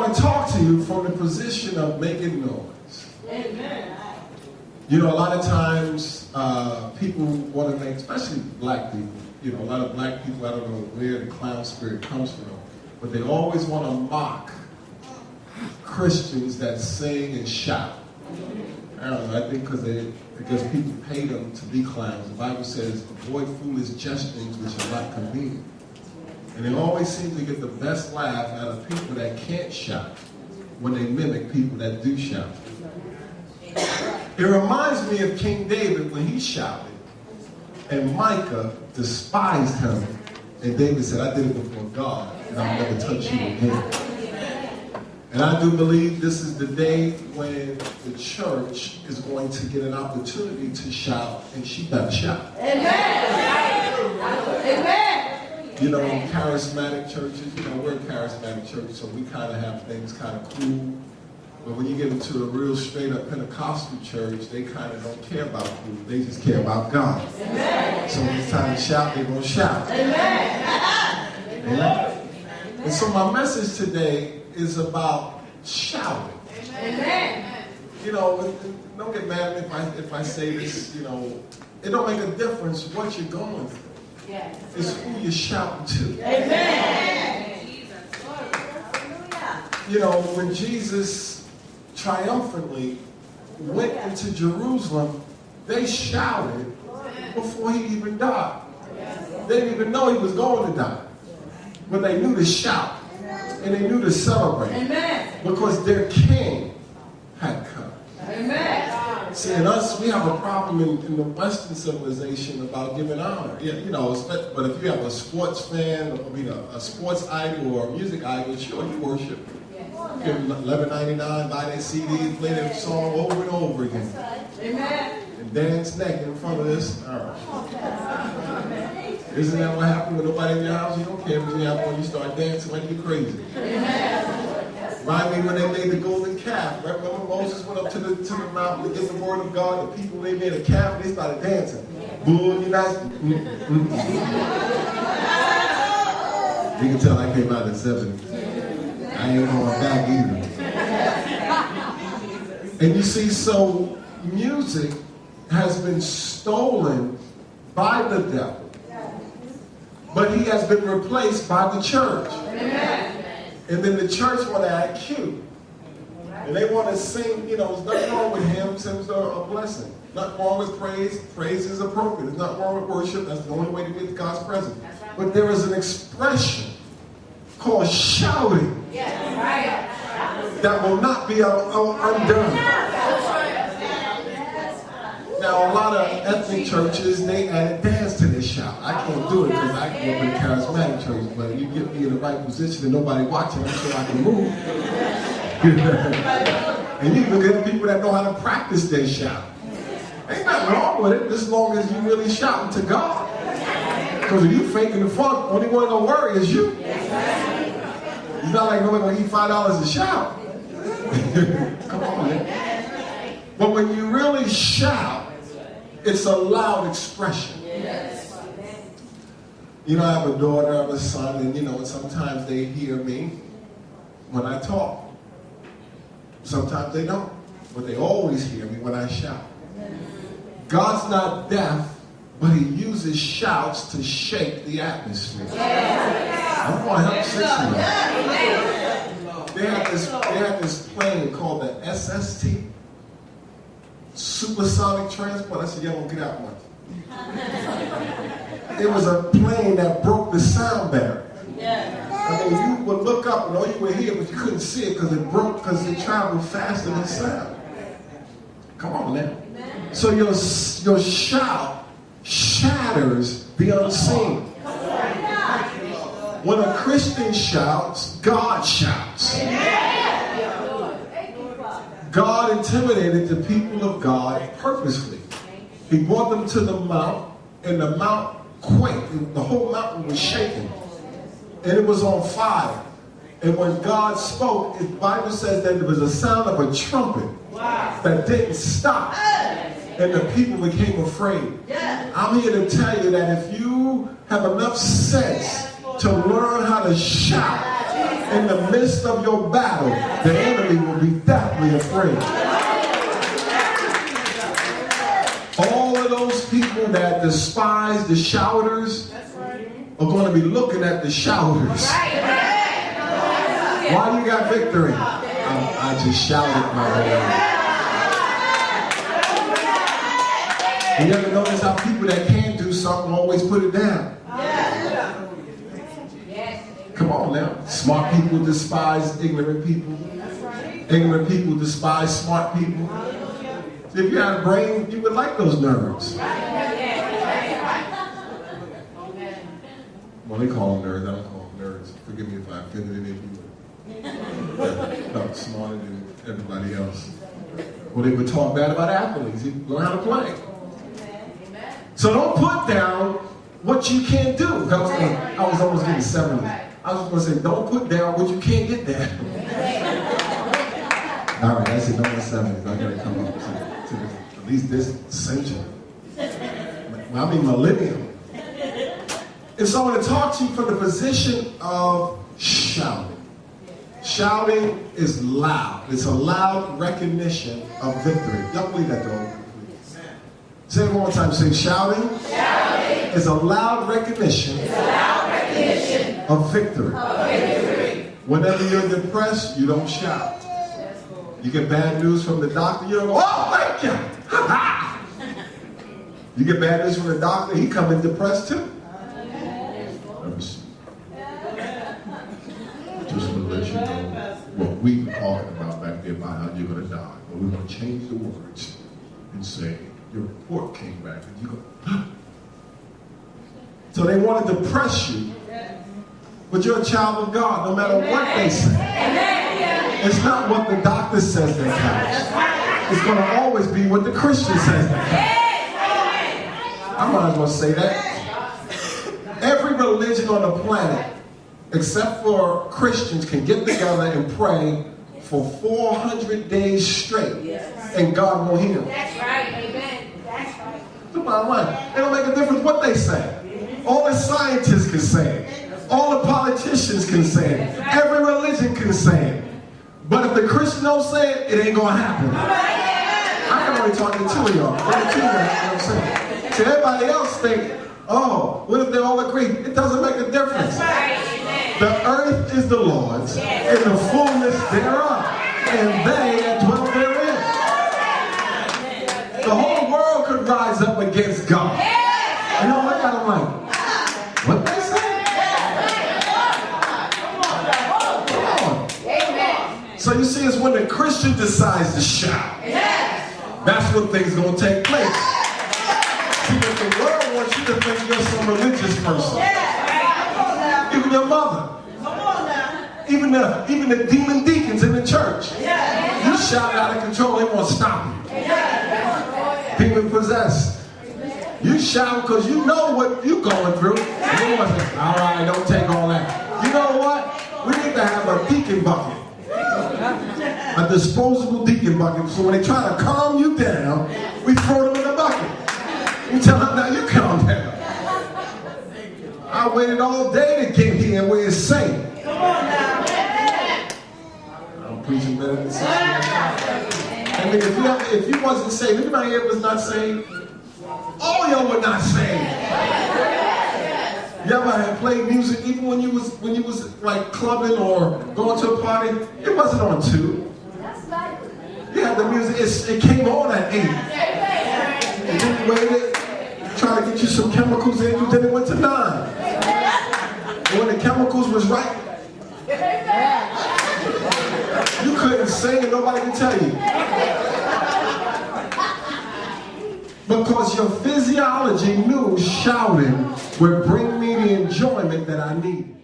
want to talk to you from the position of making noise. Amen. You know, a lot of times people want to make, especially black people, you know, a lot of black people, I don't know where the clown spirit comes from, but they always want to mock Christians that sing and shout. I don't know, I think because people pay them to be clowns. The Bible says, avoid foolish jestings which are not convenient. And they always seem to get the best laugh out of people that can't shout when they mimic people that do shout. It reminds me of King David when he shouted, and Micah despised him, and David said, I did it before God, and I'll never touch you again. And I do believe this is the day when the church is going to get an opportunity to shout, and she better shout. Amen. Amen. You know, in charismatic churches, you know, we're a charismatic church, so we kind of have things kind of cool. But when you get into a real straight-up Pentecostal church, they kind of don't care about food. They just care about God. Amen. So when it's time to shout, they're going to shout. Amen. Amen. And so my message today is about shouting. Amen. You know, don't get mad at me if I say this, you know, it don't make a difference what you're going through. Yes. It's who you're shouting to. Amen. You know, when Jesus triumphantly went into Jerusalem, they shouted before he even died. They didn't even know he was going to die. But they knew to shout. And they knew to celebrate. Amen. Because their king had come. Amen. See, in us, we have a problem in the Western civilization about giving honor. Yeah, you know, but if you have a sports fan, I mean, a sports idol or a music idol, sure, you worship. Give them $11.99, buy their CD, play their song over and over again. Amen. And dance naked in front of this. All right. Isn't that what happened with nobody in your house? You don't care if you have one, you start dancing like you're crazy. Amen. Remind me when they made the golden calf. Right? Remember Moses went up to the mountain to get the word of God. The people, they made a calf and they started dancing. Boo, you nice. You can tell I came out in the 70s. I ain't on my back either. And you see, so music has been stolen by the devil. But he has been replaced by the church. Amen. And then the church want to act cute. And they want to sing, you know, there's nothing wrong with hymns. Hymns are a blessing. Nothing wrong with praise. Praise is appropriate. There's nothing wrong with worship. That's the only way to get to God's presence. But there is an expression called shouting that will not be undone. Now, a lot of ethnic churches, they add dance to this shout. I can't do it because I grew up in a charismatic church, but you get me in the right position and nobody watching, I'm sure I can move. And you even get people that know how to practice their shout. Ain't nothing wrong with it, as long as you really shouting to God. Because if you faking the funk, only one gonna worry is you. It's not like nobody gonna eat $5 a shout. Come on, man. But when you really shout, it's a loud expression. Yes. You know, I have a daughter, I have a son, and you know, sometimes they hear me when I talk. Sometimes they don't, but they always hear me when I shout. God's not deaf, but he uses shouts to shake the atmosphere. I'm going to help 6 of them. They had this plane called the SST. Supersonic transport. I said, y'all don't get out much. It was a plane that broke the sound barrier. I mean, you would look up and all you would hear, but you couldn't see it because it broke, because it traveled faster than sound. Come on now. So your shout shatters the unseen. When a Christian shouts, God shouts. God intimidated the people of God purposely. He brought them to the mount, and the mount quaked. The whole mountain was shaking. And it was on fire. And when God spoke, the Bible says that there was a sound of a trumpet that didn't stop. And the people became afraid. I'm here to tell you that if you have enough sense to learn how to shout, In the midst of your battle, the enemy will be deathly afraid. All of those people that despise the shouters are going to be looking at the shouters. Why you got victory? I just shouted my way. You ever notice how people that can do something always put it down? Come on now. Smart people despise ignorant people. Ignorant people despise smart people. If you had a brain, you would like those nerds. Well, they call them nerds. I don't call them nerds. Forgive me if I offended any of you. Smarter than everybody else. Well, they would talk bad about athletes. You learn how to play. So don't put down what you can't do. I was almost getting 70. I was going to say, don't put down what you can't get down. All right, I said no more 70s. I got to come up to at least this century. I mean millennium. And so I want to talk to you from the position of shouting. Shouting is loud. It's a loud recognition of victory. Y'all believe that though? Say it one more time. Say shouting is a loud recognition of victory. Whenever you're depressed, you don't shout. You get bad news from the doctor, you don't go, oh, thank you. You get bad news from the doctor, he come in depressed too. Just to let you know what we were talking about back there about how you're going to die. But we're going to change the words and say, your report came back and you go, so they want to depress you, but you're a child of God no matter what they say. It's not what the doctor says that counts. It's going to always be what the Christian says that counts. I might as well say that. Every religion on the planet, except for Christians, can get together and pray for 400 days straight, and God will heal. That's right, amen. That's right. The bottom line, it don't make a difference what they say. All the scientists can say it. All the politicians can say it. Every religion can say it. But if the Christian don't say it, it ain't going to happen. I can only talk to two of y'all. Only two of y'all, you know what I'm saying? See, everybody else think, oh, what if they all agree? It doesn't make a difference. The earth is the Lord's, and the fullness thereof, and they that dwell therein. The whole world could rise up against God. You know what? I'm like, what they say? So you see, it's when the Christian decides to shout. That's when things are going to take place. See, if the world wants you to think you're some religious person, even your mother, even the demon deacons in the church, you shout out of control, they won't stop you. Demon possessed. You shout because you know what you're going through. All right, don't take all that. You know what? We need to have a deacon bucket. A disposable deacon bucket, so when they try to calm you down, we throw them in the bucket. We tell them, now you calm down. I waited all day to get here where it's safe. I'm preaching better than this. I mean, if you wasn't saved, anybody here was not saved? All y'all were not saved. You ever had played music even when you was like clubbing or going to a party? It wasn't on 2. You had the music, it came on at 8. And then you waited, trying to get you some chemicals in you, then it went to 9. And when the chemicals was right, you couldn't sing and nobody could tell you. Because your physiology knew shouting would bring me the enjoyment that I needed.